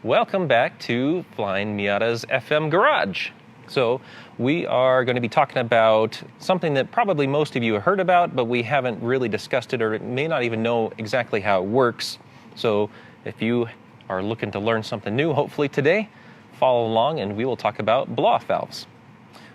Welcome back to Flyin Miata's FM Garage. So we are going to be talking about something that probably most of you have heard about, but we haven't really discussed it or may not even know exactly how it works. So if you are looking to learn something new, hopefully today, follow along and we will talk about blow-off valves.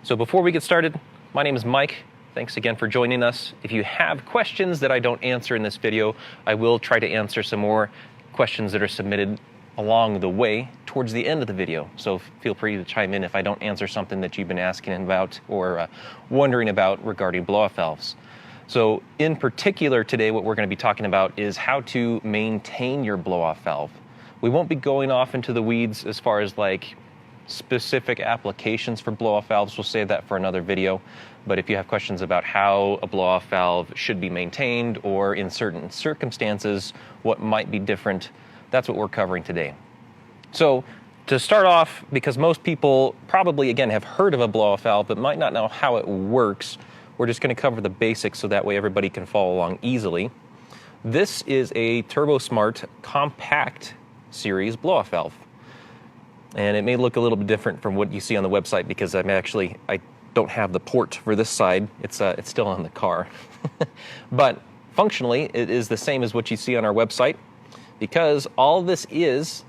So before we get started, my name is Mike. Thanks again for joining us. If you have questions that I don't answer in this video, I will try to answer some more questions that are submitted along the way towards the end of the video. So feel free to chime in if I don't answer something that you've been asking about or wondering about regarding blow-off valves. So in particular today, what we're going to be talking about is how to maintain your blow-off valve. We won't be going off into the weeds as far as like specific applications for blow-off valves. We'll save that for another video. But if you have questions about how a blow-off valve should be maintained or in certain circumstances, what might be different, that's what we're covering today. So to start off, because most people probably, again, have heard of a blow-off valve but might not know how it works, we're just going to cover the basics so that way everybody can follow along easily. This is a TurboSmart Compact series blow-off valve. And it may look a little bit different from what you see on the website because I don't have the port for this side. It's still on the car. But functionally, it is the same as what you see on our website, because all this is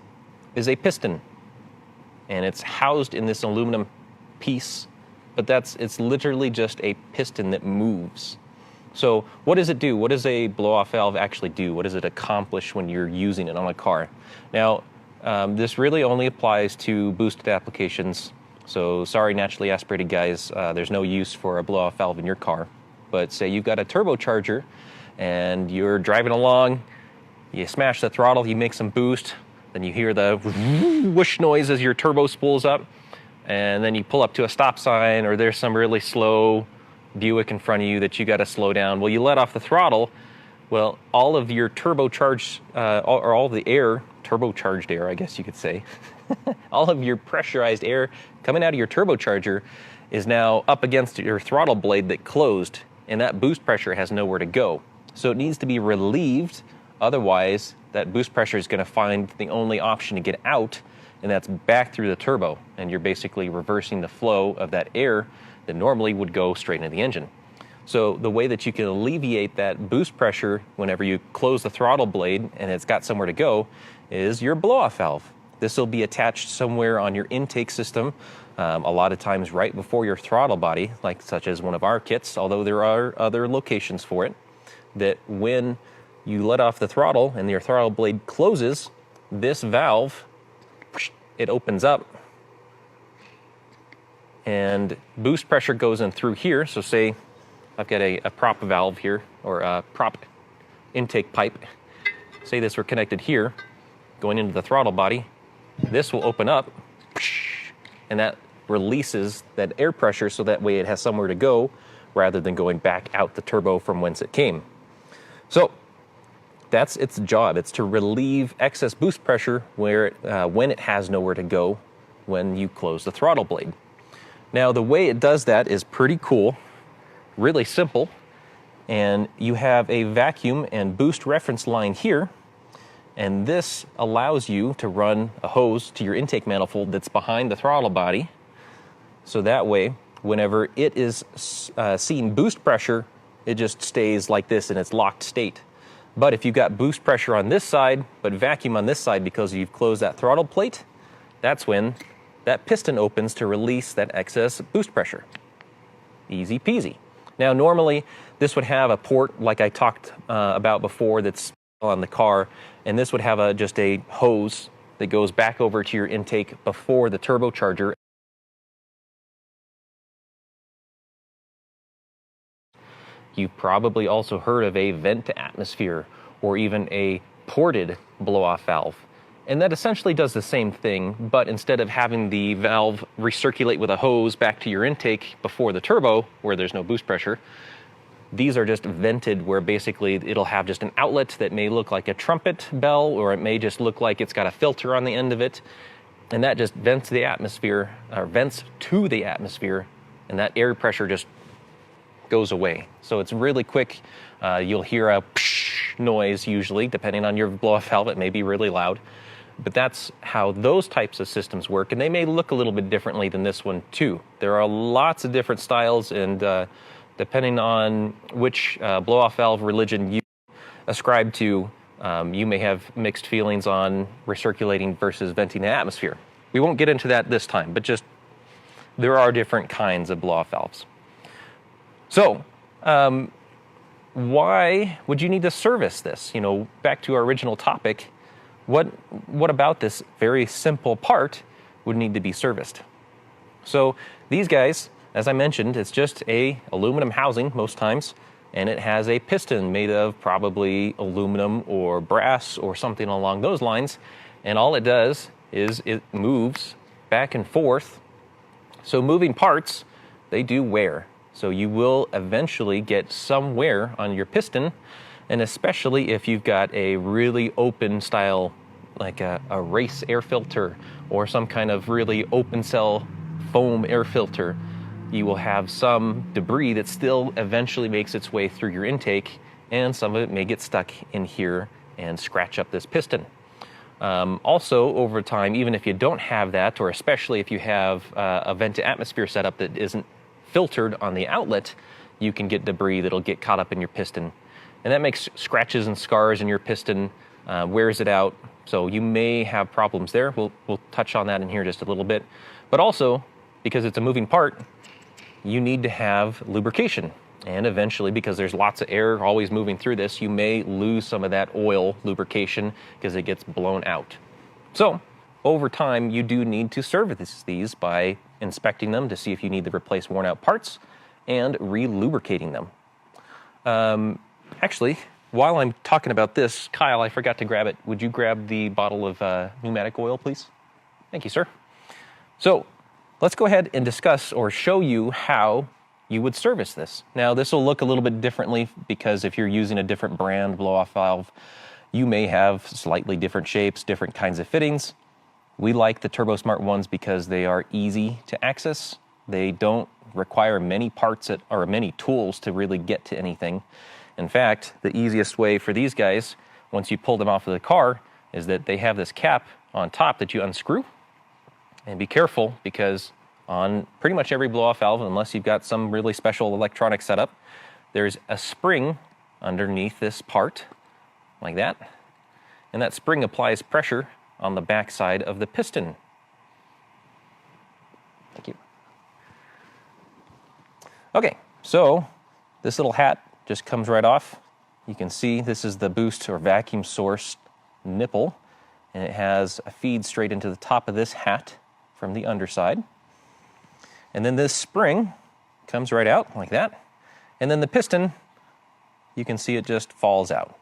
a piston, and it's housed in this aluminum piece, but it's literally just a piston that moves. So what does it do? What does a blow-off valve actually do? What does it accomplish when you're using it on a car? Now, this really only applies to boosted applications. So sorry, naturally aspirated guys, there's no use for a blow-off valve in your car. But say you've got a turbocharger and you're driving along, you smash the throttle, you make some boost, then you hear the whoosh noise as your turbo spools up, and then you pull up to a stop sign or there's some really slow Buick in front of you that you got to slow down. Well, you let off the throttle. Well, all of your turbocharged, or all of the air, turbocharged air, I guess you could say, all of your pressurized air coming out of your turbocharger is now up against your throttle blade that closed, and that boost pressure has nowhere to go. So it needs to be relieved. Otherwise, that boost pressure is going to find the only option to get out, and that's back through the turbo. And you're basically reversing the flow of that air that normally would go straight into the engine. So the way that you can alleviate that boost pressure whenever you close the throttle blade and it's got somewhere to go is your blow-off valve. This will be attached somewhere on your intake system, a lot of times right before your throttle body, like such as one of our kits, although there are other locations for it, that when you let off the throttle and your throttle blade closes, this valve, it opens up and boost pressure goes in through here. So say I've got a prop valve here, or a prop intake pipe. Say this were connected here, going into the throttle body. This will open up, and that releases that air pressure so that way it has somewhere to go rather than going back out the turbo from whence it came. So that's its job. It's to relieve excess boost pressure when it has nowhere to go when you close the throttle blade. Now, the way it does that is pretty cool, really simple, and you have a vacuum and boost reference line here, and this allows you to run a hose to your intake manifold that's behind the throttle body, so that way, whenever it is seeing boost pressure, it just stays like this in its locked state. But if you've got boost pressure on this side, but vacuum on this side because you've closed that throttle plate, that's when that piston opens to release that excess boost pressure. Easy peasy. Now, normally, this would have a port like I talked about before that's on the car, and this would have just a hose that goes back over to your intake before the turbocharger. You've probably also heard of a vent to atmosphere or even a ported blow-off valve. And that essentially does the same thing, but instead of having the valve recirculate with a hose back to your intake before the turbo, where there's no boost pressure, these are just vented where basically it'll have just an outlet that may look like a trumpet bell, or it may just look like it's got a filter on the end of it. And that just vents the atmosphere, or vents to the atmosphere, and that air pressure just goes away. So it's really quick. You'll hear a psh noise usually, depending on your blow-off valve. It may be really loud. But that's how those types of systems work, and they may look a little bit differently than this one too. There are lots of different styles, and depending on which blow-off valve religion you ascribe to, you may have mixed feelings on recirculating versus venting the atmosphere. We won't get into that this time, but just there are different kinds of blow-off valves. So, why would you need to service this? You know, back to our original topic, what about this very simple part would need to be serviced? So these guys, as I mentioned, it's just a aluminum housing most times, and it has a piston made of probably aluminum or brass or something along those lines, and all it does is it moves back and forth. So moving parts, they do wear. So you will eventually get some wear on your piston, and especially if you've got a really open style, like a race air filter or some kind of really open cell foam air filter, you will have some debris that still eventually makes its way through your intake, and some of it may get stuck in here and scratch up this piston. Also, over time, even if you don't have that, or especially if you have a vent to atmosphere setup that isn't filtered on the outlet, you can get debris that'll get caught up in your piston. And that makes scratches and scars in your piston, wears it out. So you may have problems there. We'll touch on that in here just a little bit. But also, because it's a moving part, you need to have lubrication. And eventually, because there's lots of air always moving through this, you may lose some of that oil lubrication because it gets blown out. So over time, you do need to service these by inspecting them to see if you need to replace worn out parts and re-lubricating them. Actually, while I'm talking about this, Kyle, I forgot to grab it. Would you grab the bottle of pneumatic oil, please? Thank you, sir. So let's go ahead and discuss or show you how you would service this. Now, this will look a little bit differently because if you're using a different brand blow-off valve, you may have slightly different shapes, different kinds of fittings. We like the TurboSmart ones because they are easy to access. They don't require many parts or many tools to really get to anything. In fact, the easiest way for these guys, once you pull them off of the car, is that they have this cap on top that you unscrew. And be careful, because on pretty much every blow-off valve, unless you've got some really special electronic setup, there's a spring underneath this part, like that. And that spring applies pressure on the back side of the piston. Thank you. Okay, so this little hat just comes right off. You can see this is the boost or vacuum source nipple, and it has a feed straight into the top of this hat from the underside. And then this spring comes right out like that. And then the piston, you can see it just falls out.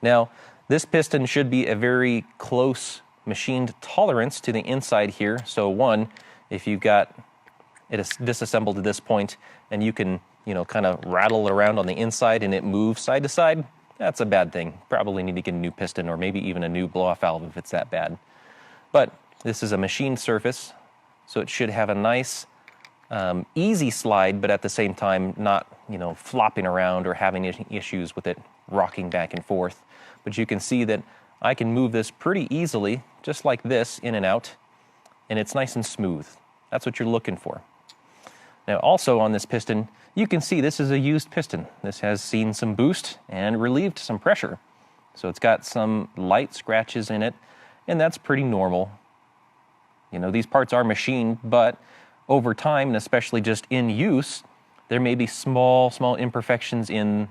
Now, this piston should be a very close machined tolerance to the inside here. So one, if you've got it disassembled to this point and you can, kind of rattle around on the inside and it moves side to side, that's a bad thing. Probably need to get a new piston or maybe even a new blow-off valve if it's that bad. But this is a machined surface, so it should have a nice, easy slide, but at the same time not, flopping around or having issues with it rocking back and forth. But you can see that I can move this pretty easily, just like this, in and out, and it's nice and smooth. That's what you're looking for. Now also on this piston, you can see this is a used piston. This has seen some boost and relieved some pressure. So it's got some light scratches in it, and that's pretty normal. These parts are machined, but over time, and especially just in use, there may be small imperfections in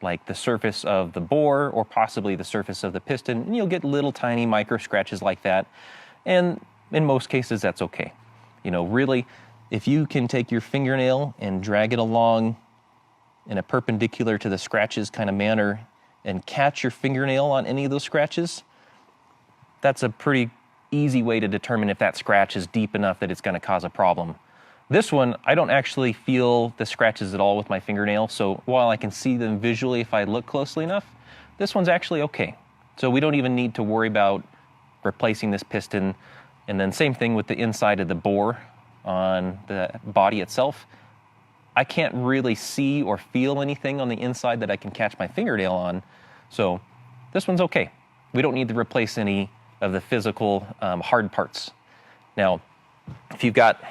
like the surface of the bore or possibly the surface of the piston, and you'll get little tiny micro scratches like that. And in most cases, that's okay. Really, if you can take your fingernail and drag it along in a perpendicular to the scratches kind of manner and catch your fingernail on any of those scratches, that's a pretty easy way to determine if that scratch is deep enough that it's going to cause a problem. This one, I don't actually feel the scratches at all with my fingernail, so while I can see them visually if I look closely enough, this one's actually okay. So we don't even need to worry about replacing this piston. And then same thing with the inside of the bore on the body itself. I can't really see or feel anything on the inside that I can catch my fingernail on, so this one's okay. We don't need to replace any of the physical hard parts. Now, if you've got,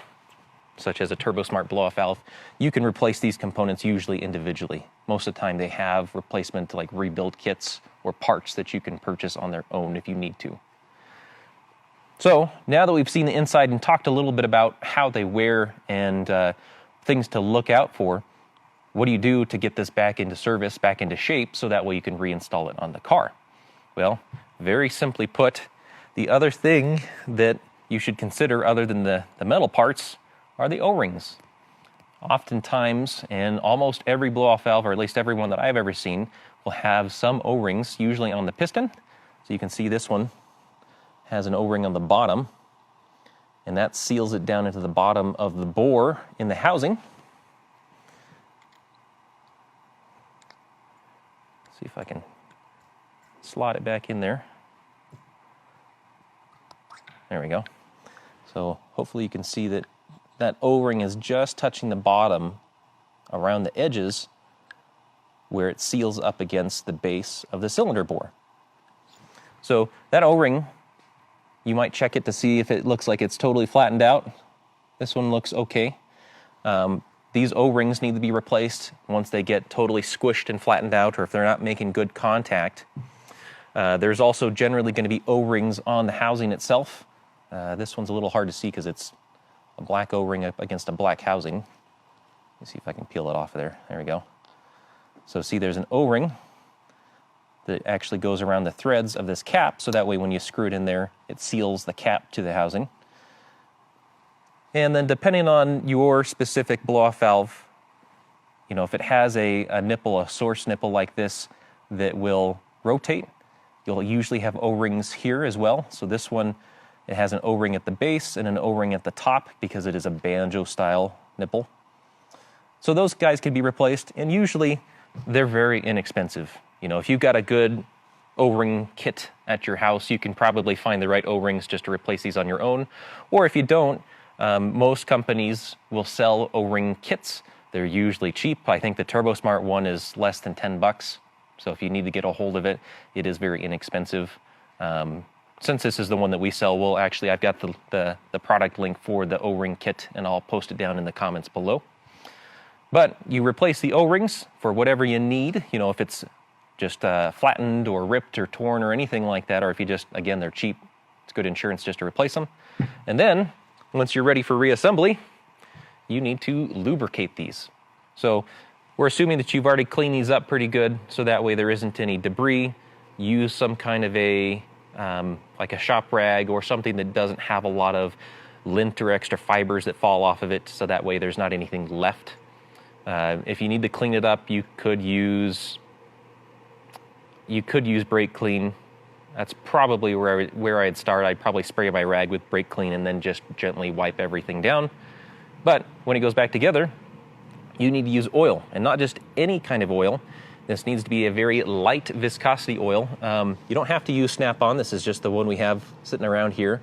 such as a TurboSmart blow-off valve, you can replace these components usually individually. Most of the time they have replacement like rebuild kits or parts that you can purchase on their own if you need to. So now that we've seen the inside and talked a little bit about how they wear and things to look out for, what do you do to get this back into service, back into shape, so that way you can reinstall it on the car? Well, very simply put, the other thing that you should consider other than the metal parts are the O-rings. Oftentimes, and almost every blow-off valve, or at least every one that I've ever seen, will have some O-rings, usually on the piston. So you can see this one has an O-ring on the bottom, and that seals it down into the bottom of the bore in the housing. See if I can slot it back in there. There we go. So hopefully you can see that that O-ring is just touching the bottom around the edges where it seals up against the base of the cylinder bore. So that O-ring, you might check it to see if it looks like it's totally flattened out. This one looks okay. These O-rings need to be replaced once they get totally squished and flattened out, or if they're not making good contact. There's also generally going to be O-rings on the housing itself. This one's a little hard to see because it's a black O-ring up against a black housing. Let me see if I can peel it off of there. There we go. So see, there's an O-ring that actually goes around the threads of this cap, so that way when you screw it in there, it seals the cap to the housing. And then depending on your specific blow-off valve, you know, if it has a nipple, a source nipple like this that will rotate, you'll usually have O-rings here as well. So this one, it has an O-ring at the base and an O-ring at the top because it is a banjo-style nipple. So those guys can be replaced, and usually they're very inexpensive. You know, if you've got a good O-ring kit at your house, you can probably find the right O-rings just to replace these on your own. Or if you don't, most companies will sell O-ring kits. They're usually cheap. I think the TurboSmart one is less than $10. So if you need to get a hold of it, it is very inexpensive. Since this is the one that we sell, we'll actually, I've got the product link for the O-ring kit, and I'll post it down in the comments below. But you replace the O-rings for whatever you need. You know, if it's just flattened or ripped or torn or anything like that, or if you just, again, they're cheap, it's good insurance just to replace them. And then, once you're ready for reassembly, you need to lubricate these. So we're assuming that you've already cleaned these up pretty good, so that way there isn't any debris. Use some kind of a, like a shop rag or something that doesn't have a lot of lint or extra fibers that fall off of it, so that way there's not anything left. If you need to clean it up, you could use brake clean. That's probably where I'd start. I'd probably spray my rag with brake clean and then just gently wipe everything down. But when it goes back together, you need to use oil, and not just any kind of oil. This needs to be a very light viscosity oil. You don't have to use Snap-on. This is just the one we have sitting around here.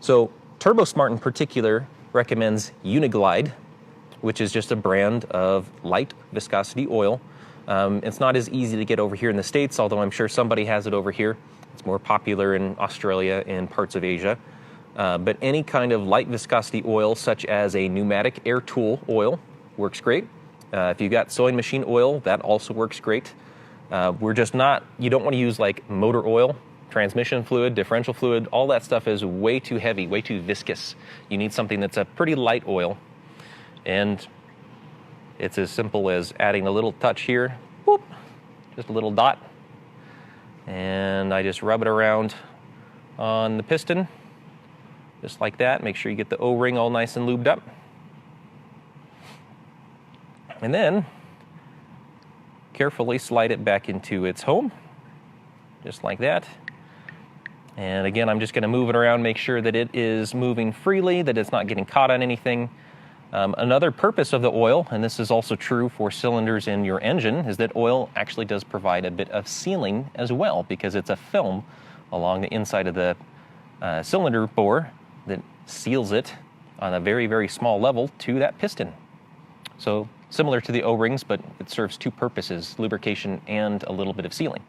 So TurboSmart in particular recommends Uniglide, which is just a brand of light viscosity oil. It's not as easy to get over here in the States, although I'm sure somebody has it over here. It's more popular in Australia and parts of Asia. But any kind of light viscosity oil, such as a pneumatic air tool oil, works great. If you've got sewing machine oil, that also works great. We're just not, you don't want to use like motor oil, transmission fluid, differential fluid. All that stuff is way too heavy, way too viscous. You need something that's a pretty light oil. And it's as simple as adding a little touch here, whoop, just a little dot. And I just rub it around on the piston, just like that. Make sure you get the O-ring all nice and lubed up. And then carefully slide it back into its home, just like that. And again, I'm just going to move it around, make sure that it is moving freely, that it's not getting caught on anything. Another purpose of the oil, and this is also true for cylinders in your engine, is that oil actually does provide a bit of sealing as well, because it's a film along the inside of the cylinder bore that seals it on a very, very small level to that piston. So similar to the O-rings, but it serves two purposes, lubrication and a little bit of sealing.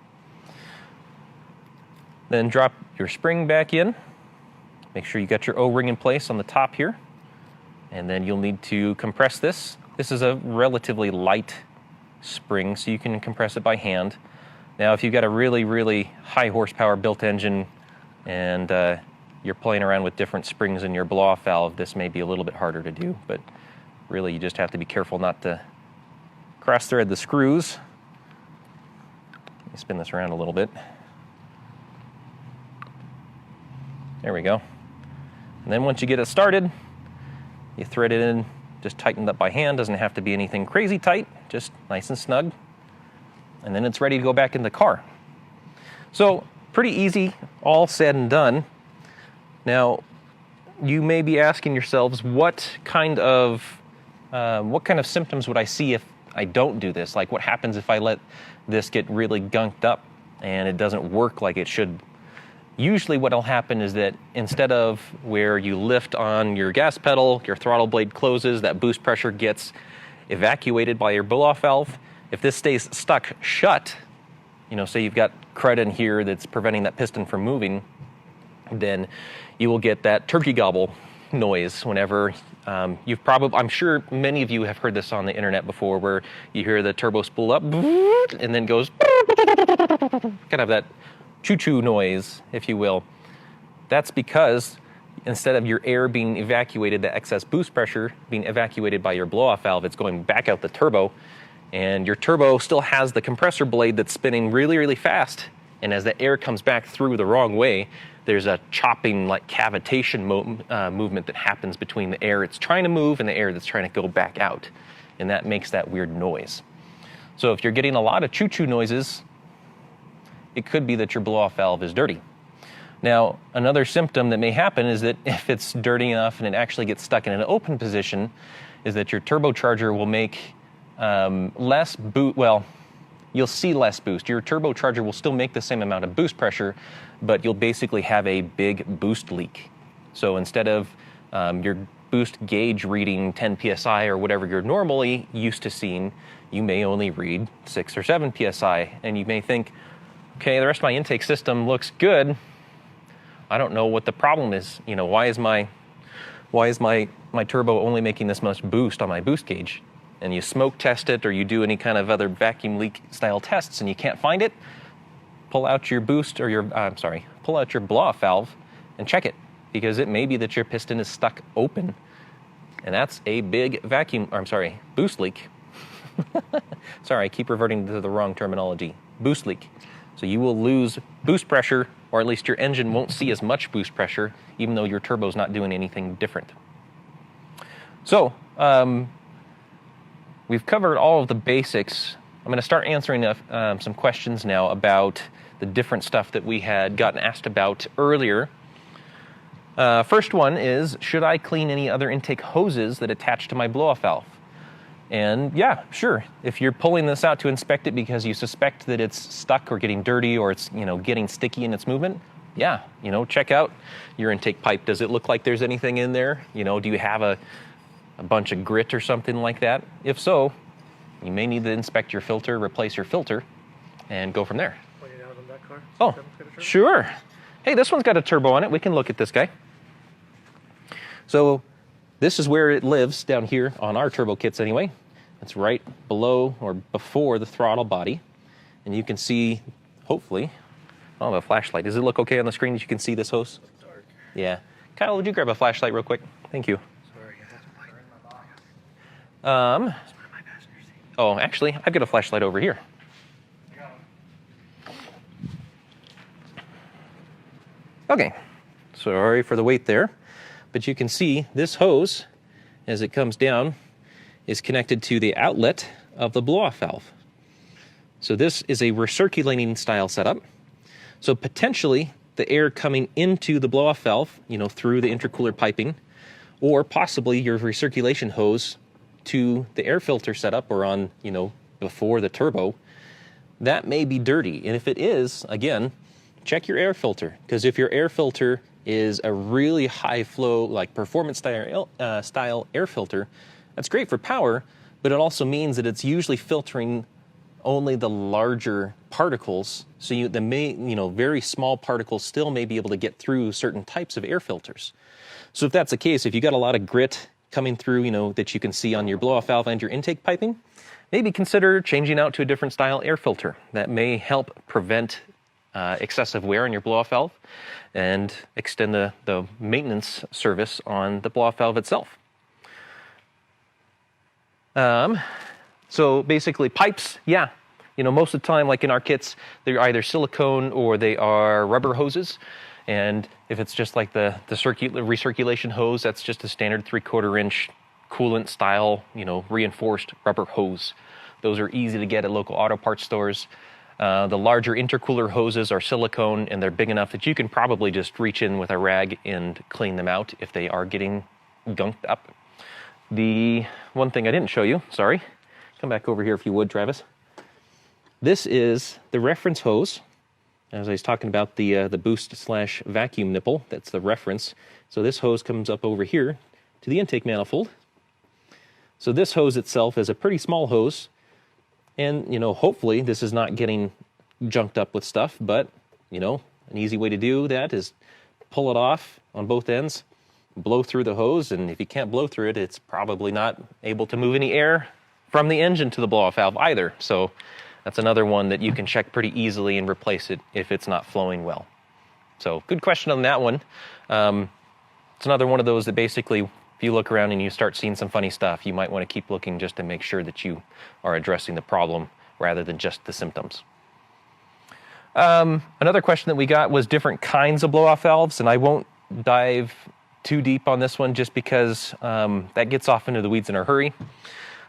Then drop your spring back in. Make sure you got your O-ring in place on the top here. And then you'll need to compress this. This is a relatively light spring, so you can compress it by hand. Now, if you've got a really, really high horsepower built engine and you're playing around with different springs in your blow-off valve, this may be a little bit harder to do, but really you just have to be careful not to cross-thread the screws. Let me spin this around a little bit. There we go. And then once you get it started, you thread it in, just tightened up by hand. Doesn't have to be anything crazy tight, just nice and snug. And then it's ready to go back in the car. So pretty easy, all said and done. Now, you may be asking yourselves, what kind of symptoms would I see if I don't do this? Like, what happens if I let this get really gunked up and it doesn't work like it should? Usually what will happen is that instead of where you lift on your gas pedal, your throttle blade closes, that boost pressure gets evacuated by your blow-off valve. If this stays stuck shut, say you've got crud in here that's preventing that piston from moving, then you will get that turkey gobble noise whenever I'm sure many of you have heard this on the internet before, where you hear the turbo spool up and then goes kind of that choo-choo noise, if you will. That's because instead of your air being evacuated, the excess boost pressure being evacuated by your blow-off valve, it's going back out the turbo, and your turbo still has the compressor blade that's spinning really, really fast. And as the air comes back through the wrong way, there's a chopping, like cavitation movement that happens between the air it's trying to move and the air that's trying to go back out. And that makes that weird noise. So if you're getting a lot of choo-choo noises, it could be that your blow-off valve is dirty. Now, another symptom that may happen is that if it's dirty enough and it actually gets stuck in an open position, is that your turbocharger will make less boost. Well, you'll see less boost. Your turbocharger will still make the same amount of boost pressure, but you'll basically have a big boost leak. So instead of your boost gauge reading 10 psi or whatever you're normally used to seeing, you may only read 6 or 7 psi, and you may think, okay, the rest of my intake system looks good. I don't know what the problem is. Why is my turbo only making this much boost on my boost gauge? And you smoke test it, or you do any kind of other vacuum leak style tests, and you can't find it. Pull out your pull out your blow-off valve and check it, because it may be that your piston is stuck open, and that's a big boost leak. Sorry, I keep reverting to the wrong terminology. Boost leak. So you will lose boost pressure, or at least your engine won't see as much boost pressure, even though your turbo's not doing anything different. So we've covered all of the basics. I'm going to start answering some questions now about the different stuff that we had gotten asked about earlier. First one is, should I clean any other intake hoses that attach to my blow-off valve? And yeah, sure. If you're pulling this out to inspect it because you suspect that it's stuck or getting dirty, or it's getting sticky in its movement, yeah, check out your intake pipe. Does it look like there's anything in there? Do you have a bunch of grit or something like that? If so, you may need to inspect your filter, replace your filter, and go from there. Pointing out on that car? Oh, sure. Hey, this one's got a turbo on it. We can look at this guy. So this is where it lives down here on our turbo kits anyway. It's right below or before the throttle body. And you can see, hopefully, I don't have a flashlight. Does it look okay on the screen that you can see this hose? It's dark. Yeah. Kyle, would you grab a flashlight real quick? Thank you. Sorry, I have to light. My passenger seat. Oh, actually, I've got a flashlight over here. Okay. Sorry for the wait there. But you can see this hose, as it comes down, is connected to the outlet of the blow-off valve. So this is a recirculating style setup. So potentially the air coming into the blow-off valve, through the intercooler piping, or possibly your recirculation hose to the air filter setup, or on, before the turbo, that may be dirty. And if it is, again, check your air filter, because if your air filter is a really high flow, like performance style air filter, that's great for power, but it also means that it's usually filtering only the larger particles. So the very small particles still may be able to get through certain types of air filters. So if that's the case, if you got a lot of grit coming through, that you can see on your blow-off valve and your intake piping, maybe consider changing out to a different style air filter. That may help prevent excessive wear on your blow-off valve and extend the maintenance service on the blow-off valve itself. So basically pipes, yeah. Most of the time, like in our kits, they're either silicone or they are rubber hoses. And if it's just like the recirculation hose, that's just a standard 3/4 inch coolant style, reinforced rubber hose. Those are easy to get at local auto parts stores. The larger intercooler hoses are silicone, and they're big enough that you can probably just reach in with a rag and clean them out if they are getting gunked up. The one thing I didn't show you, sorry, come back over here if you would, Travis. This is the reference hose. As I was talking about the boost/vacuum nipple, that's the reference. So this hose comes up over here to the intake manifold. So this hose itself is a pretty small hose, and hopefully this is not getting junked up with stuff, but an easy way to do that is pull it off on both ends, blow through the hose, and if you can't blow through it, it's probably not able to move any air from the engine to the blow-off valve either. So that's another one that you can check pretty easily and replace it if it's not flowing well. So good question on that one. It's another one of those that basically, if you look around and you start seeing some funny stuff, you might want to keep looking just to make sure that you are addressing the problem rather than just the symptoms. Another question that we got was different kinds of blow-off valves, and I won't dive too deep on this one just because that gets off into the weeds in a hurry.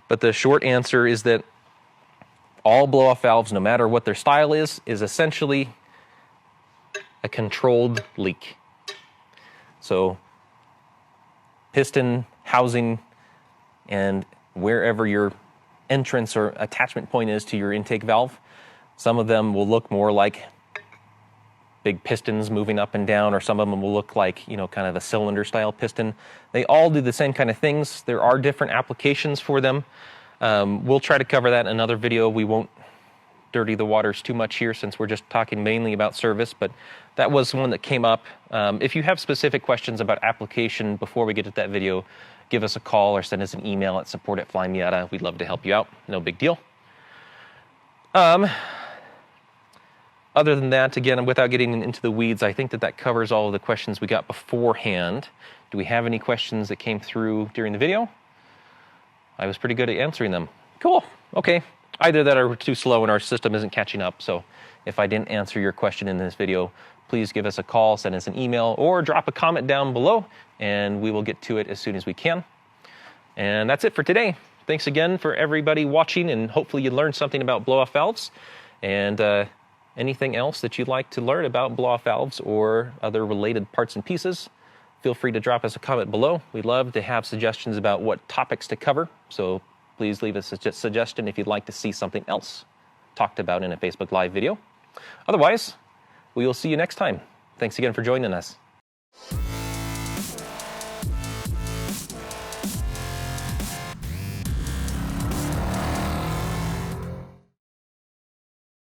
But the short answer is that all blow-off valves, no matter what their style is essentially a controlled leak. So piston, housing, and wherever your entrance or attachment point is to your intake valve, some of them will look more like big pistons moving up and down, or some of them will look like, kind of a cylinder style piston. They all do the same kind of things. There are different applications for them. We'll try to cover that in another video. We won't dirty the waters too much here since we're just talking mainly about service, but that was one that came up. If you have specific questions about application before we get to that video, give us a call or send us an email at support@Flyin Miata. We'd love to help you out. No big deal. Other than that, again, without getting into the weeds, I think that covers all of the questions we got beforehand. Do we have any questions that came through during the video? I was pretty good at answering them. Cool. Okay. Either that or we're too slow and our system isn't catching up. So if I didn't answer your question in this video, please give us a call, send us an email, or drop a comment down below, and we will get to it as soon as we can. And that's it for today. Thanks again for everybody watching, and hopefully you learned something about blow-off valves. And anything else that you'd like to learn about blow-off valves or other related parts and pieces, feel free to drop us a comment below. We'd love to have suggestions about what topics to cover, so please leave us a suggestion if you'd like to see something else talked about in a Facebook Live video. Otherwise, we will see you next time. Thanks again for joining us.